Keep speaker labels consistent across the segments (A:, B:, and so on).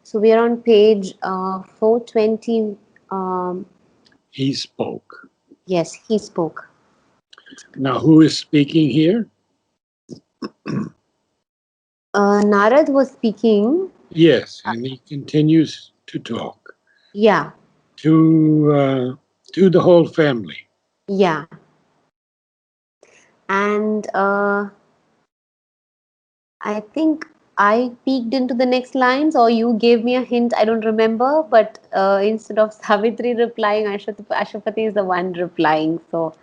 A: So we are on page 420. Um,
B: He spoke.
A: yes, he spoke.
B: Now, who is speaking here?
A: Narad was speaking.
B: Yes,
A: Uh,
B: and he continues to talk
A: yeah,
B: to uh, to the whole family.
A: yeah. And I think I peeked into the next lines, or you gave me a hint. I don't remember. But instead of Savitri replying, Ashwapati is the one replying. So,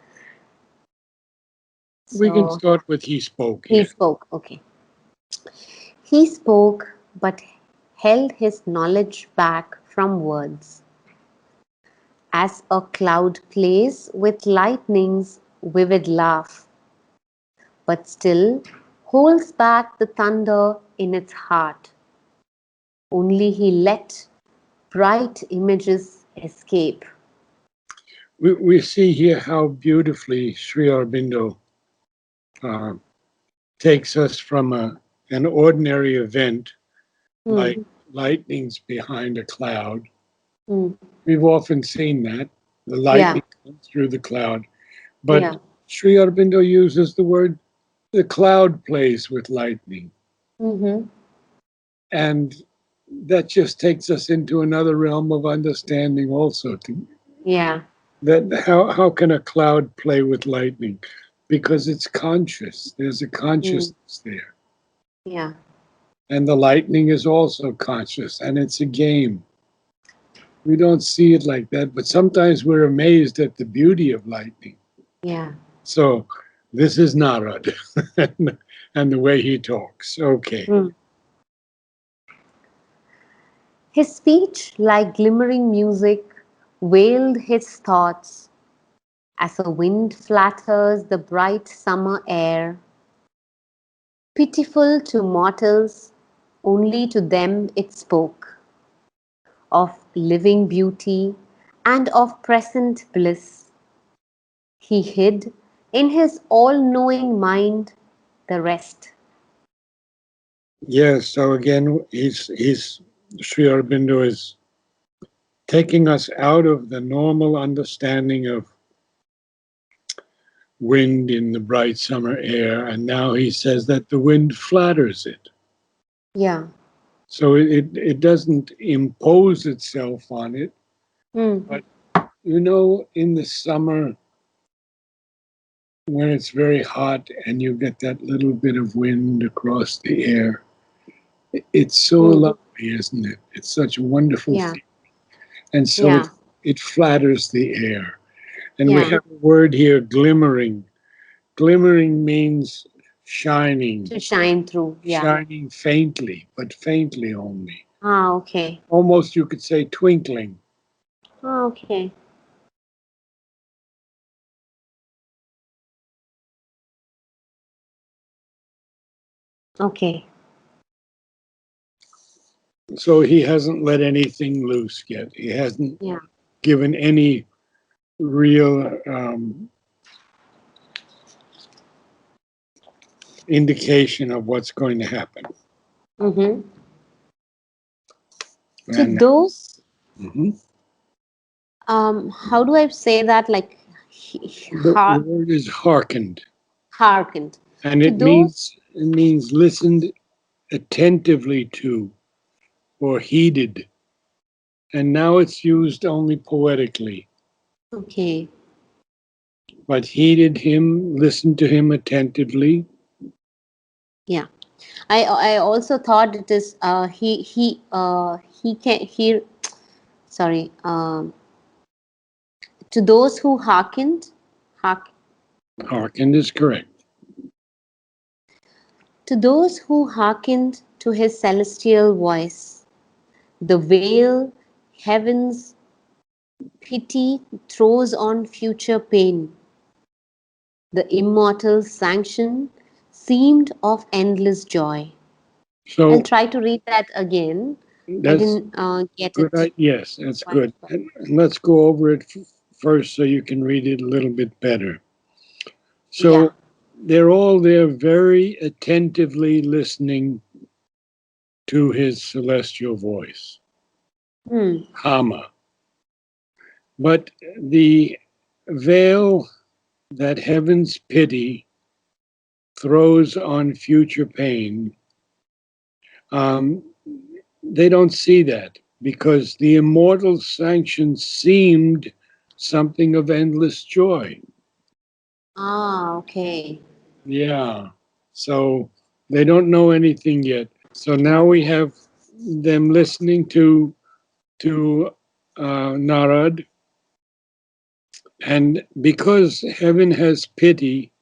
B: We can
A: so
B: start with he spoke
A: he
B: here.
A: spoke. Okay. He spoke, but held his knowledge back from words, as a cloud plays with lightning's vivid laugh, but still holds back the thunder in its heart. Only he let bright images escape.
B: We see here how beautifully Sri Aurobindo uh, takes us from an ordinary event like
A: Hmm.
B: lightning's behind a cloud.
A: Hmm.
B: We've often seen that, the
A: Yeah,
B: lightning comes through the cloud. But
A: yeah.
B: Sri Aurobindo uses the word, the cloud plays with lightning.
A: Mm-hmm.
B: And that just takes us into another realm of understanding also.
A: Yeah.
B: That how can a cloud play with lightning? Because it's conscious. There's a
A: Mm.
B: consciousness there.
A: Yeah.
B: And the lightning is also conscious and it's a game. We don't see it like that, but sometimes we're amazed at the beauty of lightning.
A: Yeah.
B: So this is Narad and the way he talks. Okay.
A: Mm. His speech, like glimmering music, veiled his thoughts as a wind flatters the bright summer air. Pitiful to mortals, only to them it spoke of living beauty and of present bliss. He hid in his all knowing mind the rest.
B: Yeah, so again, he's Sri Aurobindo is taking us out of the normal understanding of wind in the bright summer air, and now he says that the wind flatters it.
A: Yeah.
B: So it doesn't impose itself on it,
A: Mm.
B: but you know, in the summer when it's very hot and you get that little bit of wind across the air, it's so
A: Mm.
B: lovely, isn't it? It's such a wonderful
A: Yeah.
B: thing. And so
A: Yeah.
B: it flatters the air. And we
A: Yeah.
B: have a word here, glimmering. Glimmering means shining,
A: To shine through. Yeah.
B: shining faintly, but faintly only.
A: Ah, okay.
B: Almost you could say twinkling.
A: Ah, okay. Okay.
B: So he hasn't let anything loose yet. He hasn't
A: Yeah.
B: given any real indication of what's going to happen.
A: Mm-hmm. To
B: And
A: those,
B: mhm.
A: how do I say that? Like,
B: The word is hearkened,
A: hearkened.
B: and
A: To those,
B: it means listened attentively to or heeded. And now it's used only poetically.
A: okay.
B: But heeded him, listened to him attentively.
A: Yeah. I also thought it is he can hear. Sorry. To those who hearkened, heark,
B: Hearkened is correct.
A: to those who hearkened to his celestial voice, the veil heaven's pity throws on future pain. The immortal sanction seemed of endless joy. I'll
B: So
A: try to read that again. I
B: that's
A: didn't get
B: good.
A: it
B: Yes, that's
A: quite
B: good.
A: well.
B: And let's go over it first so you can read it a little bit better.
A: Yeah.
B: So they're all there very attentively listening to his celestial voice,
A: Hmm.
B: Hama. But the veil that heaven's pity throws on future pain, um, they don't see that because the immortal sanction seemed something of endless joy.
A: Ah, okay.
B: Yeah. So they don't know anything yet. So now we have them listening to Narad, and because heaven has pity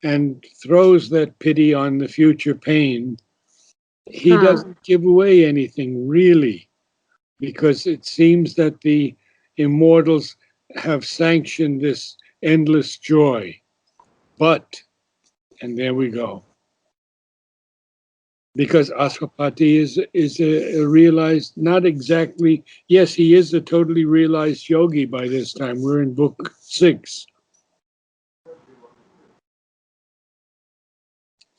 B: and throws that pity on the future pain, he
A: Huh.
B: doesn't give away anything really, because it seems that the immortals have sanctioned this endless joy. But, and there we go, because Aswapati is a realized, not exactly, yes, he is a totally realized yogi by this time. We're in book 6.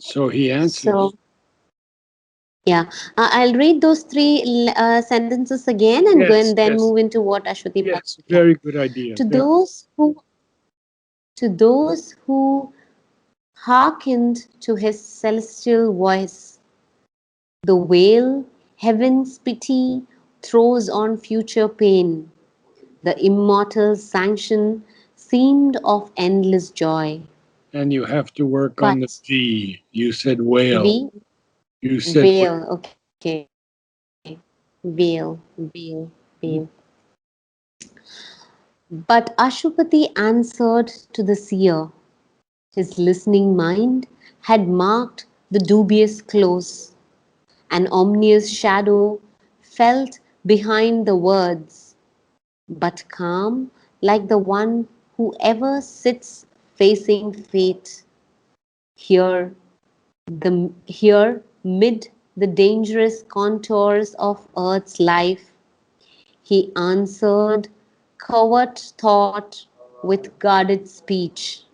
B: So he answers.
A: So, yeah, I'll read those three sentences again and go
B: Yes,
A: and then
B: yes,
A: move into what Ashwati brought
B: yes.
A: here.
B: Very good idea.
A: To
B: Very,
A: those who to those who hearkened to his celestial voice, the veil heaven's pity throws on future pain, the immortal sanction seemed of endless joy.
B: and you have to work on the
A: But
B: V. You said whale.
A: we
B: You said
A: veil,
B: whale.
A: okay, veil. But Ashupati answered to the seer. His listening mind had marked the dubious close. An ominous shadow felt behind the words, but calm like the one who ever sits facing fate. Here, here, mid the dangerous contours of earth's life, he answered covert thought with guarded speech.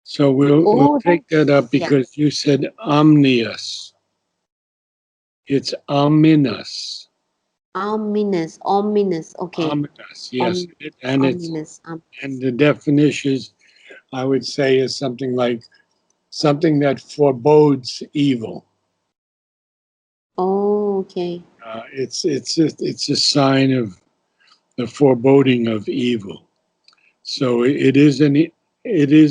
B: So we'll
A: Oh,
B: take that up
A: yeah.
B: because you said omnious. It's ominous.
A: Ominous. Okay.
B: Ominous, yes.
A: Om,
B: And it's
A: ominous.
B: and the definition I would say is something like something that forebodes evil.
A: Oh, okay.
B: It's a sign of the foreboding of evil. So it is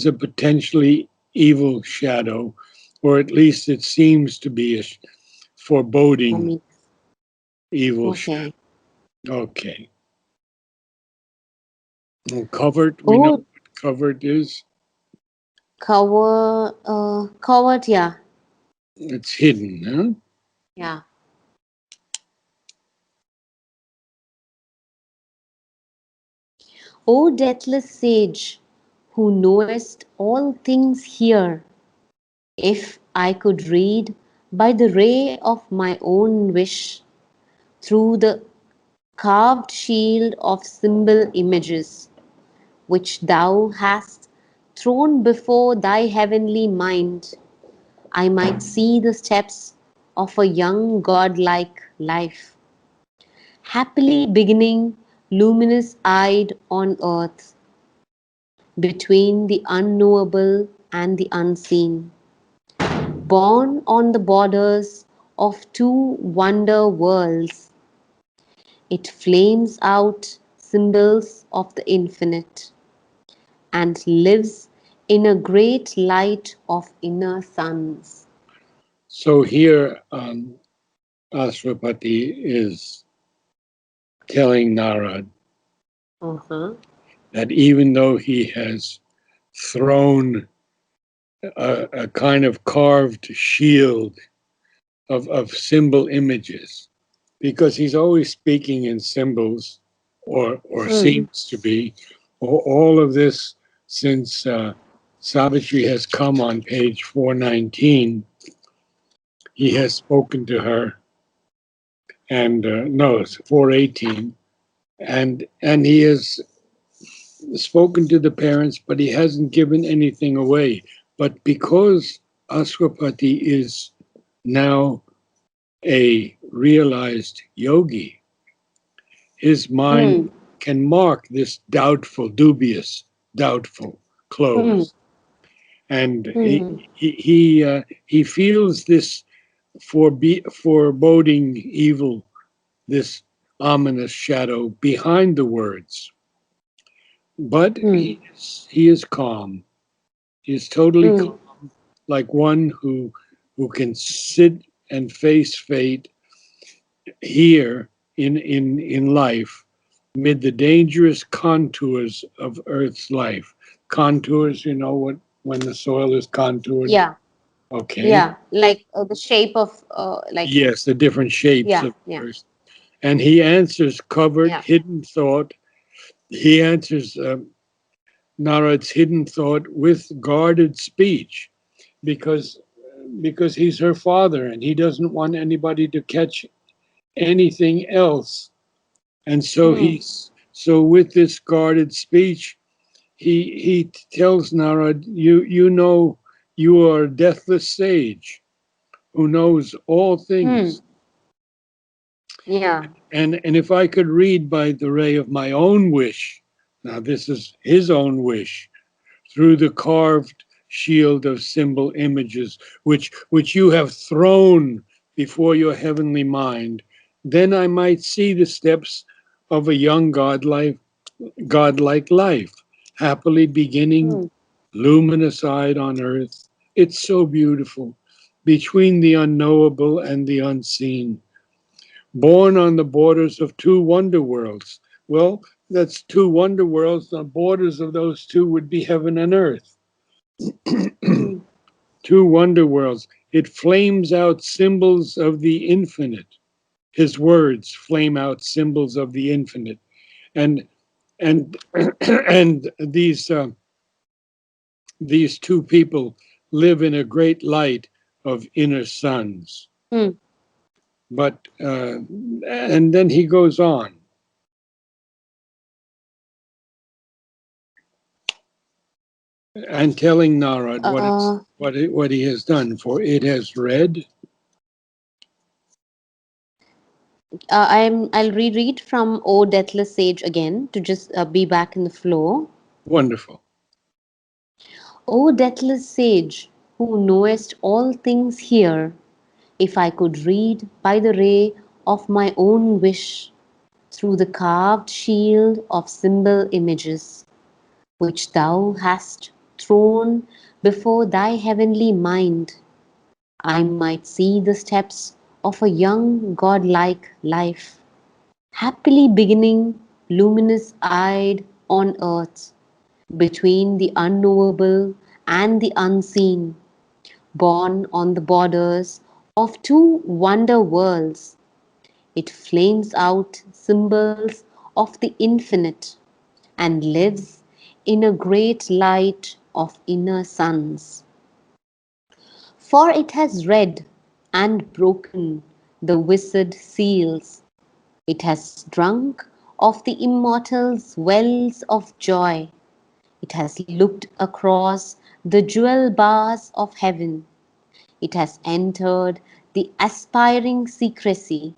B: a potentially evil shadow, or at least it seems to be a foreboding
A: Ominous.
B: evil shadow.
A: Okay.
B: Okay. Well, covered, we know
A: Oh,
B: what covered is.
A: covered. Yeah.
B: It's hidden, huh?
A: Yeah. O deathless sage, who knowest all things here, if I could read by the ray of my own wish through the carved shield of symbol images which thou hast thrown before thy heavenly mind, I might see the steps of a young godlike life, happily beginning, luminous eyed on earth, between the unknowable and the unseen, born on the borders of two wonder worlds. It flames out symbols of the infinite and lives in a great light of inner suns.
B: So here, Aswapati is telling Narad
A: Uh-huh.
B: that even though he has thrown a kind of carved shield of symbol images, because he's always speaking in symbols, or
A: Hmm.
B: seems to be, all of this since Savitri has come on page 419. He has spoken to her, and no, it's 418, and he has spoken to the parents, but he hasn't given anything away. But because Aswapati is now a realized yogi, his mind
A: Hmm.
B: can mark this doubtful, dubious, doubtful
A: Hmm.
B: close, and
A: Hmm.
B: he feels this foreboding evil, this ominous shadow behind the words. But
A: Hmm.
B: he is calm. He is totally
A: Hmm.
B: calm, like one who can sit and face fate here in life, mid the dangerous contours of Earth's life. Contours, you know what, when the soil is contoured.
A: Yeah.
B: Okay.
A: Yeah. Like the shape of like
B: Yes, the different shapes
A: yeah.
B: of
A: Yeah.
B: Earth. And he answers covered,
A: Yeah.
B: hidden thought. He answers Narad's hidden thought with guarded speech because he's her father and he doesn't want anybody to catch anything else. And so
A: Hmm.
B: with this guarded speech, he tells Narad, you know you are a deathless sage who knows all
A: Hmm.
B: things.
A: Yeah.
B: And if I could read by the ray of my own wish, now this is his own wish, through the carved shield of symbol images which you have thrown before your heavenly mind, then I might see the steps of a young godlike life, happily beginning,
A: Hmm.
B: luminous eyed on earth. It's so beautiful, between the unknowable and the unseen, born on the borders of two wonder worlds. Well, that's two wonder worlds. The borders of those two would be heaven and earth.
A: Hmm.
B: Two wonder worlds. It flames out symbols of the infinite. His words flame out symbols of the infinite. And and and these two people live in a great light of inner suns.
A: Hmm.
B: But and then he goes on and telling Narad
A: Uh,
B: what he has done, for it has read.
A: I'll reread from O Deathless Sage again to just be back in the flow.
B: Wonderful.
A: O deathless sage, who knowest all things here, if I could read by the ray of my own wish through the carved shield of symbol images, which thou hast thrown before thy heavenly mind, I might see the steps of a young godlike life, happily beginning, luminous eyed on earth, between the unknowable and the unseen, born on the borders of two wonder worlds. It flames out symbols of the infinite and lives in a great light of inner suns. For it has read and broken the wizard seals. It has drunk of the immortal's wells of joy. It has looked across the jewel bars of heaven. It has entered the aspiring secrecy.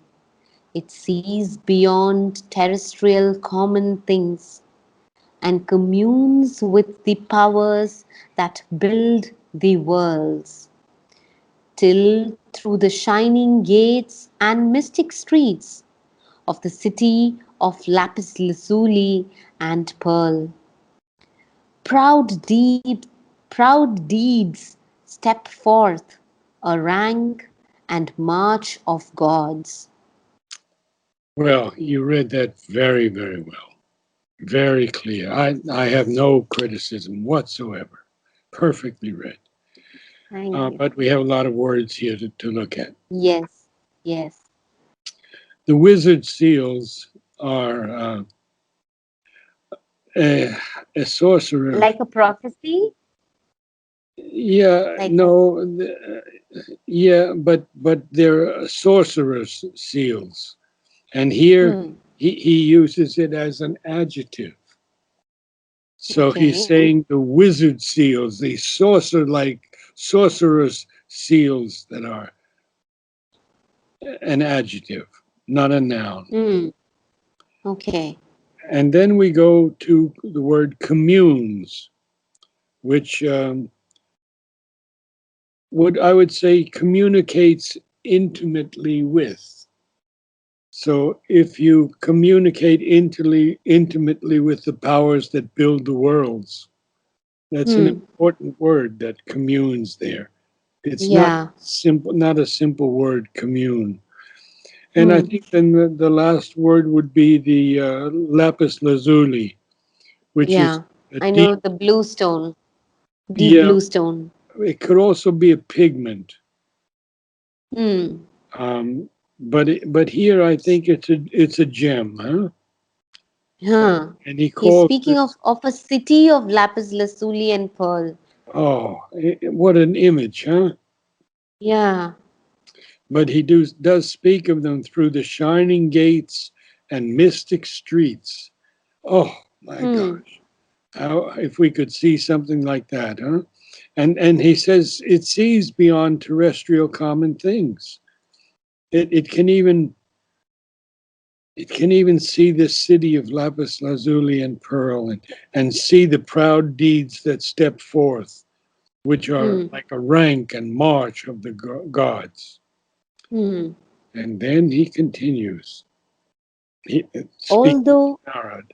A: It sees beyond terrestrial common things and communes with the powers that build the worlds, till through the shining gates and mystic streets of the city of lapis lazuli and pearl, proud deed, proud deeds step forth, a rank and march of gods.
B: Well, you read that very, very well. Very clear. I have no criticism whatsoever. Perfectly read.
A: Thank you.
B: But we have a lot of words here to look at.
A: Yes, yes.
B: The wizard seals are a, a sorcerer.
A: Like a prophecy?
B: Yeah,
A: Like,
B: no, yeah, but they're sorcerer's seals, and here
A: hmm,
B: he uses it as an adjective. So he's
A: okay.
B: saying the wizard seals, the sorcerer's seals that are an adjective, not a noun.
A: Hmm. Okay.
B: And then we go to the word communes, which would I would say communicates intimately with. So if you communicate intimately with the powers that build the worlds, that's an
A: Hmm.
B: important word that communes there. It's not
A: Yeah.
B: simple, not a simple word, commune. And I
A: Hmm.
B: think then the last word would be the lapis lazuli, which is
A: Yeah.
B: a
A: I
B: deep,
A: know the blue stone, deep
B: yeah,
A: blue stone.
B: it could also be a pigment.
A: Hmm.
B: Um, but here I think it's a gem, huh?
A: Huh.
B: And he
A: He's
B: calls
A: speaking
B: this,
A: of a city of lapis lazuli and pearl.
B: oh, what an image, huh?
A: Yeah.
B: But he does speak of them through the shining gates and mystic streets. Oh my
A: Hmm.
B: gosh. How, if we could see something like that, huh? And he says it sees beyond terrestrial common things. It can even see the city of lapis lazuli and pearl, and see the proud deeds that step forth, which are
A: Hmm.
B: like a rank and march of the gods.
A: Hmm.
B: And then he continues, speaking
A: Although,
B: to Narad.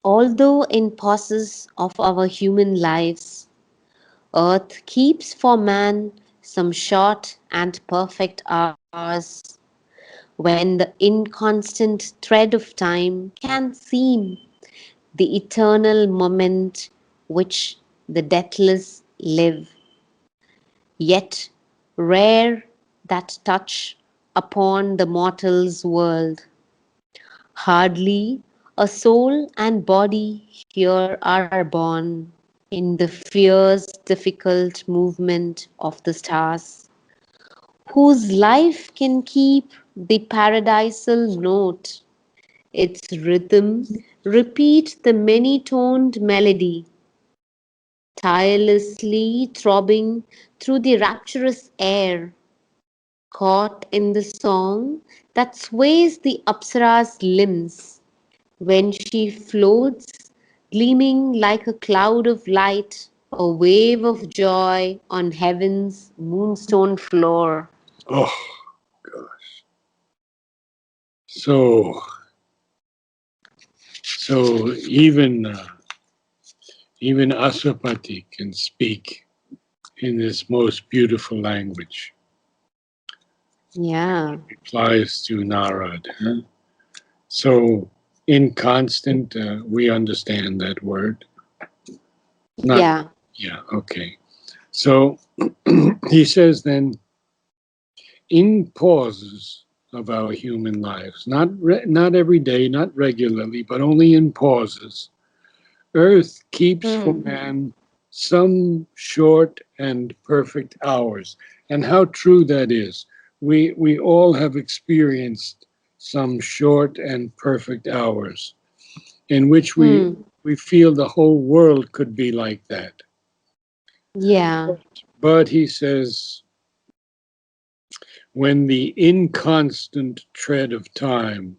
A: although in pauses of our human lives, earth keeps for man some short and perfect hours when the inconstant thread of time can seem the eternal moment which the deathless live, yet rare that touch upon the mortal's world. Hardly a soul and body here are born in the fierce, difficult movement of the stars, whose life can keep the paradisal note, its rhythm repeat the many toned melody, tirelessly throbbing through the rapturous air, caught in the song that sways the Apsara's limbs when she floats, gleaming like a cloud of light, a wave of joy on heaven's moonstone floor.
B: Oh, so even Asapati can speak in this most beautiful language.
A: Yeah,
B: Replies to Narad. Huh? So inconstant, we understand that word. Not
A: yeah.
B: yeah, okay. So he says then, in pauses of our human lives, not every day, not regularly, but only in pauses, Earth keeps for
A: Hmm.
B: man some short and perfect hours. And how true that is. We all have experienced some short and perfect hours in which
A: Hmm.
B: we feel the whole world could be like that.
A: Yeah.
B: But he says, when the inconstant tread of time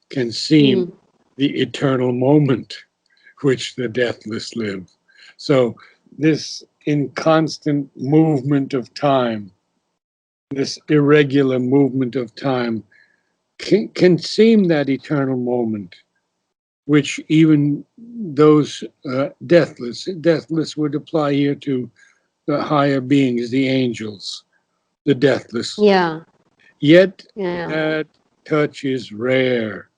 B: can seem
A: Hmm.
B: the eternal moment which the deathless live. So, this inconstant movement of time, this irregular movement of time, can seem that eternal moment, which even those deathless would apply here to the higher beings, the angels, the deathless.
A: Yeah.
B: Yet
A: Yeah.
B: that touch is rare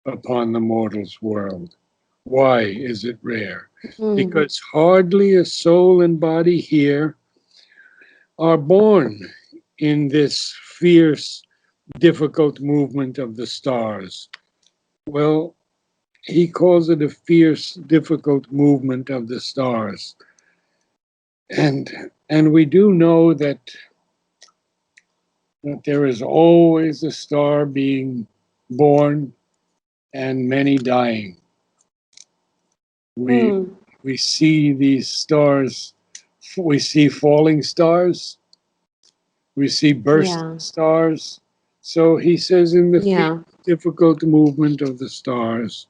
B: upon the mortal's world. Why is it rare?
A: Hmm.
B: Because hardly a soul and body here are born in this fierce, difficult movement of the stars. Well, he calls it a fierce, difficult movement of the stars. And we do know that there is always a star being born and many dying. We
A: Hmm.
B: we see these stars, we see falling stars, We see bursting
A: Yeah.
B: stars. So he says, in the field
A: Yeah.
B: of difficult movement of the stars,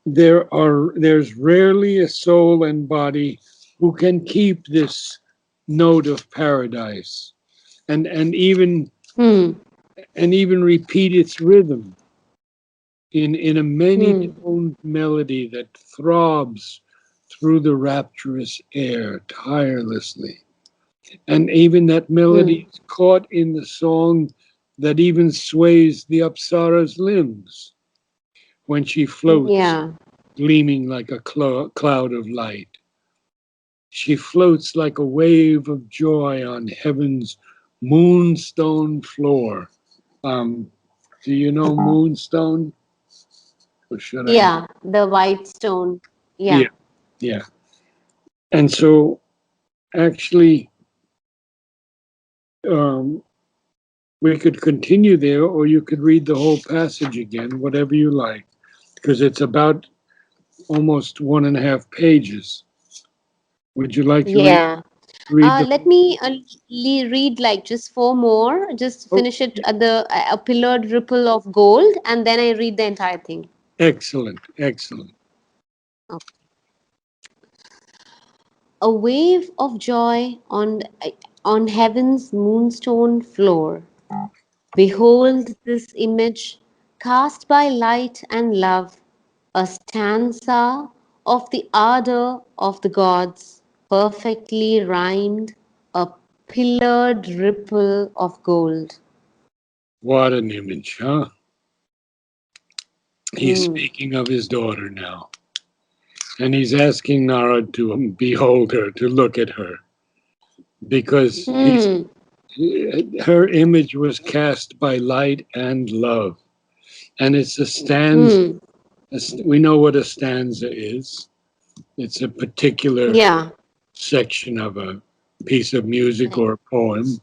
B: there's rarely a soul and body who can keep this note of paradise and even
A: Hmm.
B: repeat its rhythm in a many
A: Hmm.
B: toned melody that throbs through the rapturous air tirelessly. And even that melody
A: Hmm.
B: is caught in the song that even sways the Apsara's limbs when she floats,
A: Yeah.
B: gleaming like a cloud of light. She floats like a wave of joy on heaven's moonstone floor. Um, do you know moonstone? Or should I?
A: Yeah. The white stone.
B: Yeah,
A: Yeah.
B: yeah. And so, actually, um, we could continue there, or you could read the whole passage again, whatever you like, because it's about almost 1.5 pages. Would you like to
A: Yeah.
B: read the
A: Let
B: whole?
A: me read like just four more. Just
B: Oh,
A: finish it at the a pillared ripple of gold, and then I read the entire thing.
B: excellent, excellent.
A: A wave of joy on heaven's moonstone floor. Behold this image, cast by light and love, a stanza of the ardor of the gods, perfectly rhymed, a pillared ripple of gold.
B: What an image, huh? He's
A: Hmm.
B: speaking of his daughter now, and he's asking Narad to behold her, to look at her, because
A: Hmm.
B: her image was cast by light and love. And it's a stanza.
A: Hmm.
B: We know what a stanza is. It's a particular
A: Yeah.
B: section of a piece of music
A: Right.
B: or a poem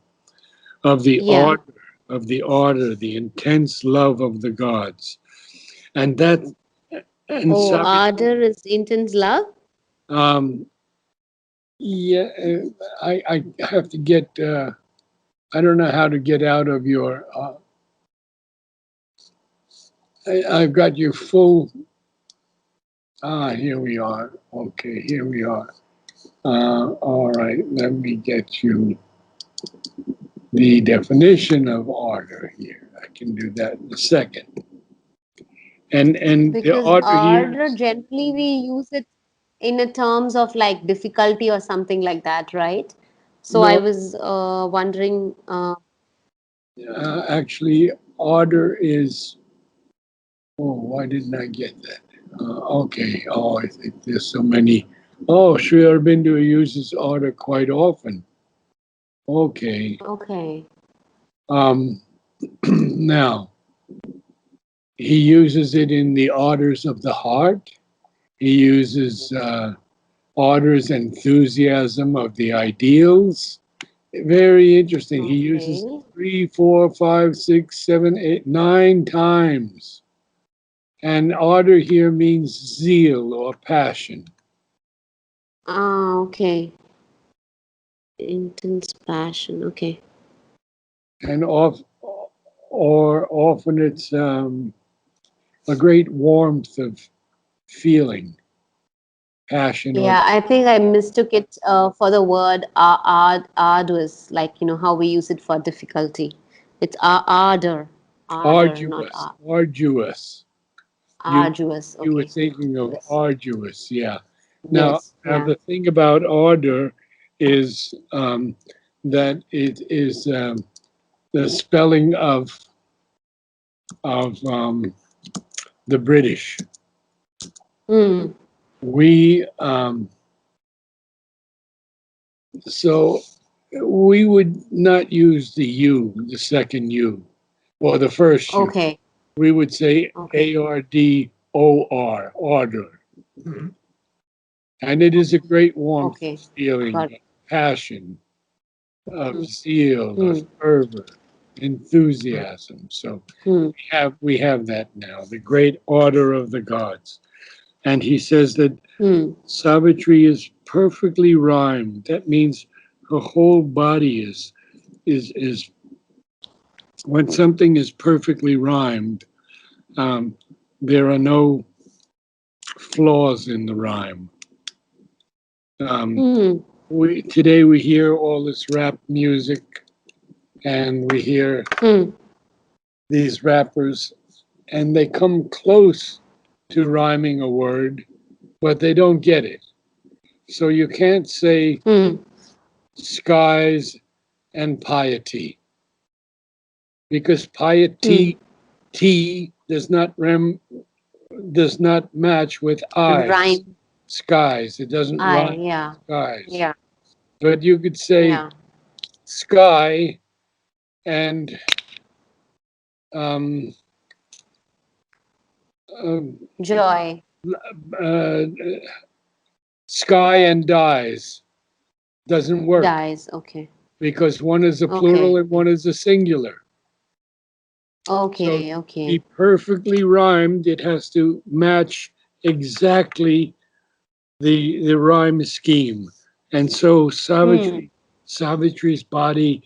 B: of the
A: Yeah.
B: order, the intense love of the gods. And that, and
A: Oh,
B: Savitri,
A: ardor is intense love.
B: um, yeah, I have to get, I don't know how to get out of your, I've got your full, here we are. Okay, here we are. All right, let me get you the definition of order here. I can do that in a second. And the
A: Because
B: order here
A: ardor
B: is
A: generally we use it in a terms of like difficulty or something like that, right? So I
B: no,
A: was wondering.
B: actually order is. Oh, why didn't I get that? Okay. Oh, I think there's so many. Oh, Sri Aurobindo uses order quite often. Okay.
A: Okay.
B: Um, now he uses it in the orders of the heart. He uses orders enthusiasm of the ideals. Very interesting. He uses
A: Okay.
B: 3, 4, 5, 6, 7, 8, 9 times. And order here means zeal or passion.
A: Okay. Intense passion. Okay.
B: And often it's a great warmth of feeling, passion or
A: Yeah, I think I mistook it for the word arduous, like how we use it for difficulty. It's ardor, not
B: arduous. You
A: arduous.
B: you were
A: Okay,
B: thinking of
A: arduous.
B: arduous, yeah. Now,
A: Yes, yeah.
B: the thing about order is that it is the spelling of the British.
A: Hmm.
B: We so we would not use the U, the second U, or the first U.
A: Okay,
B: We would say
A: okay,
B: ARDOR, order. And it is a great warmth
A: okay.
B: of feeling,
A: Got
B: of
A: it.
B: passion, of
A: Hmm.
B: zeal, of
A: Hmm.
B: fervor, enthusiasm. So
A: Hmm.
B: we have that now, the great order of the gods. And he says that
A: Hmm.
B: Savitri is perfectly rhymed. That means her whole body is when something is perfectly rhymed, um, there are no flaws in the rhyme. Um,
A: Hmm.
B: today we hear all this rap music, and we hear
A: Hmm.
B: these rappers, and they come close to rhyming a word, but they don't get it. So you can't say
A: Hmm.
B: skies and piety because
A: Hmm.
B: piety T does not match with eyes.
A: Rhyme.
B: Skies. It doesn't
A: I.
B: rhyme
A: Yeah.
B: skies.
A: Yeah.
B: But you could say
A: Yeah.
B: sky and um, um,
A: Joy.
B: uh, sky and dies doesn't work
A: Dies. Okay.
B: because one is a plural
A: Okay.
B: and one is a singular. So
A: Okay.
B: to
A: Okay.
B: be perfectly rhymed, it has to match exactly the rhyme scheme. And so
A: Hmm.
B: Savitri's body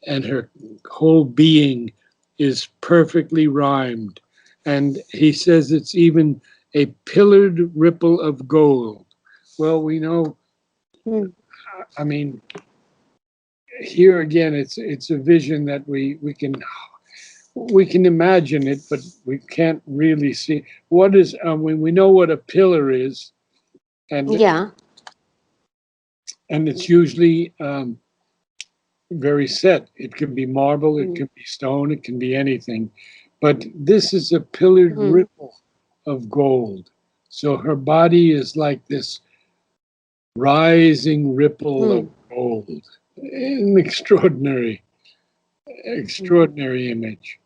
B: and her whole being is perfectly rhymed. And he says it's even a pillared ripple of gold. Well, we know,
A: Hmm.
B: I mean, here again, it's a vision that we can imagine it, but we can't really see what is. We know what a pillar is, and
A: Yeah.
B: it's usually very set. It can be marble, it
A: Hmm.
B: can be stone, it can be anything. But this is a pillared
A: Hmm.
B: ripple of gold. So her body is like this rising ripple of
A: Hmm.
B: gold. An extraordinary,
A: Hmm.
B: extraordinary image.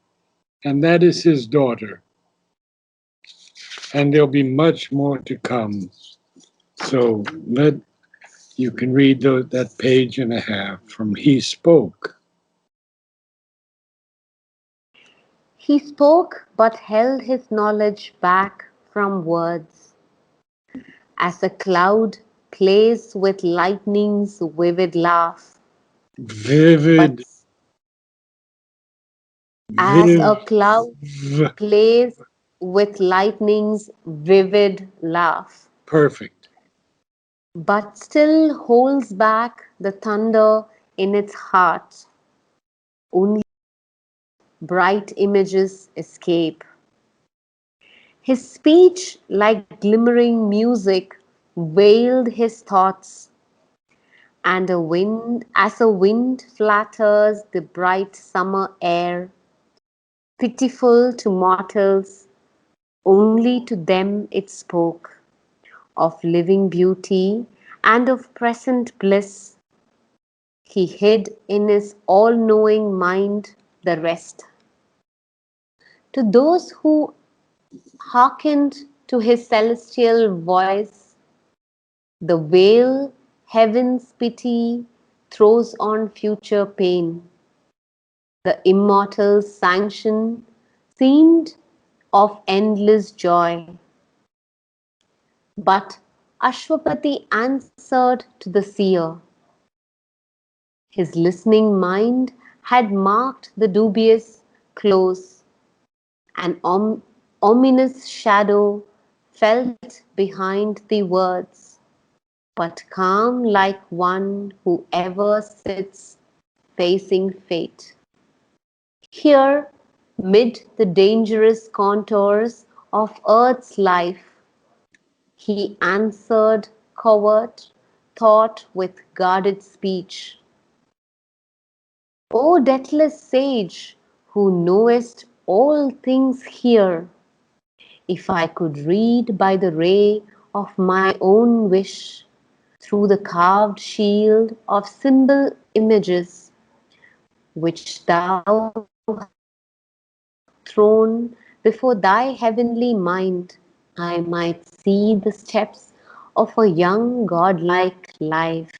B: And that is his daughter. And there'll be much more to come. So you can read that page and a half from He Spoke.
A: He spoke, but held his knowledge back from words, as a cloud plays with lightning's vivid laugh. But
B: Vivid,
A: as
B: viv,
A: a cloud plays with lightning's vivid laugh,
B: perfect.
A: but still holds back the thunder in its heart. Only bright images escape. His speech, like glimmering music, veiled his thoughts, and as a wind flatters the bright summer air, pitiful to mortals, only to them it spoke of living beauty and of present bliss. He hid in his all knowing mind the rest. To those who hearkened to his celestial voice, the veil heaven's pity throws on future pain. The immortal sanction seemed of endless joy. But Ashwapati answered to the seer. His listening mind had marked the dubious close. An ominous shadow felt behind the words, but calm like one who ever sits facing fate. Here, mid the dangerous contours of earth's life, he answered covert thought with guarded speech. O deathless sage, who knowest all things here, if I could read by the ray of my own wish through the carved shield of symbol images which thou hast thrown before thy heavenly mind, I might see the steps of a young godlike life,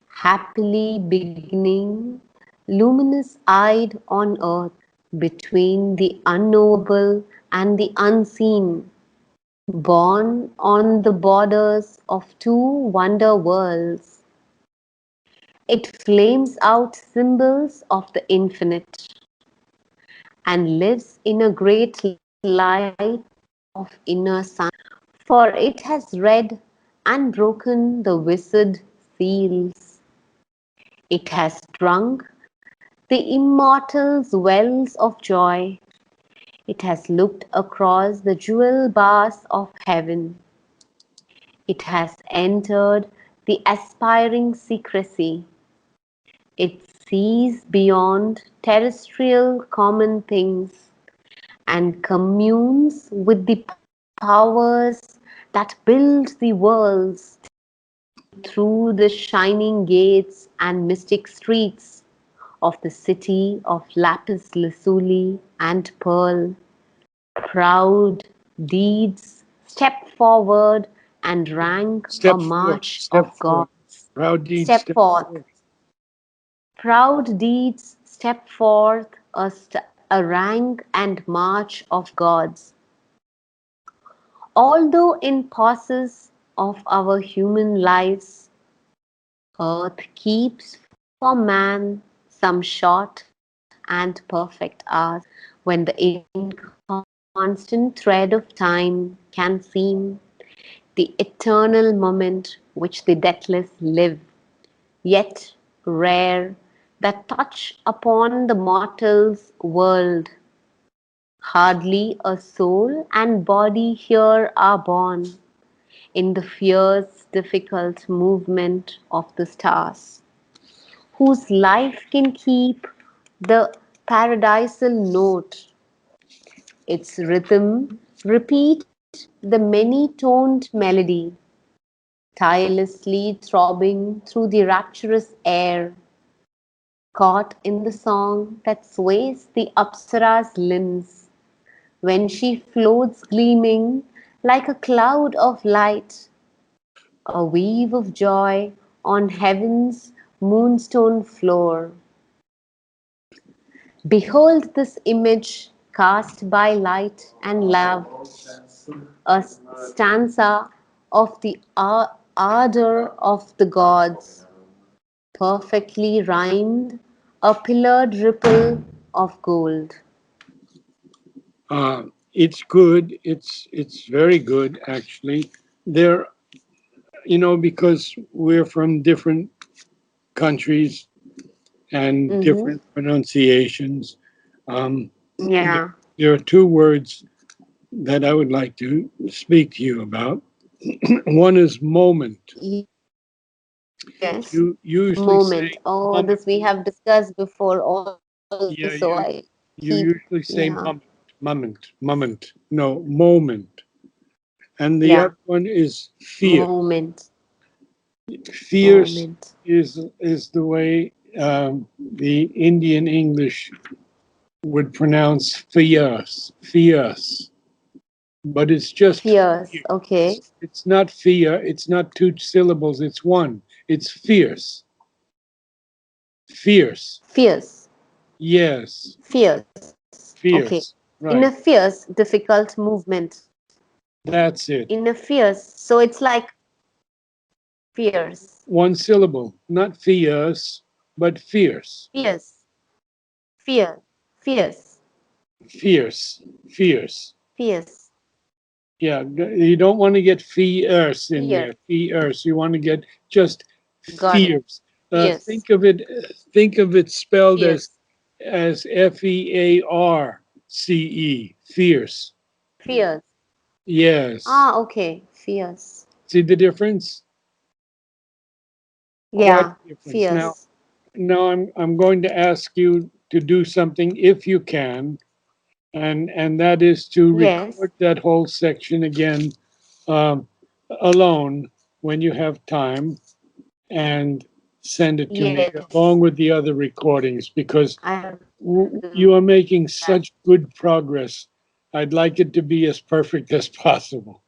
A: happily beginning, luminous eyed on earth, between the unknowable and the unseen, born on the borders of two wonder worlds, It flames out symbols of the infinite and lives in a great light of inner science. For it has read and broken the wizard seals. It has drunk the immortal's wells of joy. It has looked across the jewel bars of heaven. It has entered the aspiring secrecy. It sees beyond terrestrial common things and communes with the powers that build the worlds through the shining gates and mystic streets of the city of lapis lazuli and pearl. Proud deeds step forward and rank a
B: Step forth,
A: march
B: step
A: of
B: forth.
A: gods.
B: Proud deeds,
A: Step
B: step
A: forth.
B: forth.
A: Proud deeds step forth a rank and march of gods. Although in pauses of our human lives, earth keeps for man some short and perfect hours when the inconstant thread of time can seem the eternal moment which the deathless live, yet rare, that touch upon the mortal's world. Hardly a soul and body here are born in the fierce, difficult movement of the stars, whose life can keep the paradisal note, its rhythm repeat the many-toned melody, tirelessly throbbing through the rapturous air, caught in the song that sways the Apsara's limbs, when she floats gleaming like a cloud of light, a weave of joy on heaven's moonstone floor. Behold this image cast by light and love, a stanza of the ardor of the gods, perfectly rhymed, a pillared ripple of gold.
B: It's good. It's very good actually. There, because we're from different countries and
A: Mm-hmm.
B: different pronunciations. Um,
A: Yeah.
B: there are two words that I would like to speak to you about. One is moment.
A: Yes.
B: You usually say
A: Moment. Oh,
B: moment.
A: this we have discussed before also. I
B: Yeah,
A: keep,
B: you
A: yeah,
B: usually say moment. No, moment. And the
A: yeah.
B: other one is fear.
A: Moment.
B: Fierce
A: Moment.
B: is the way the Indian English would pronounce fierce, but it's just
A: Fierce. Okay.
B: fierce. It's not fear. It's not two syllables. It's one. It's fierce. Fierce.
A: Fierce.
B: Yes.
A: Fierce. Okay.
B: Fierce.
A: In a
B: Right.
A: fierce, difficult movement.
B: That's
A: In
B: it.
A: a fierce. So it's like fierce.
B: One syllable. Not fierce, but fierce.
A: Fierce. Fear. Fierce.
B: Fierce. Fierce.
A: Fierce.
B: Yeah, you don't want to get fierce in
A: Fear.
B: there. Fierce. You want to get just
A: Got it.
B: fierce.
A: Fierce.
B: Think of it. Think of it spelled
A: Fierce.
B: as FEARCE. Fierce.
A: Fierce.
B: Yes.
A: Ah, okay. Fierce.
B: See the difference? Quite
A: Yeah.
B: a difference. Now,
A: Fierce.
B: now I'm going to ask you to do something if you can, and that is to
A: Yes.
B: record that whole section again um, alone when you have time and send it to me
A: Yes.
B: along with the other recordings because
A: I will
B: you are
A: do
B: making
A: that.
B: such good progress. I'd like it to be as perfect as possible.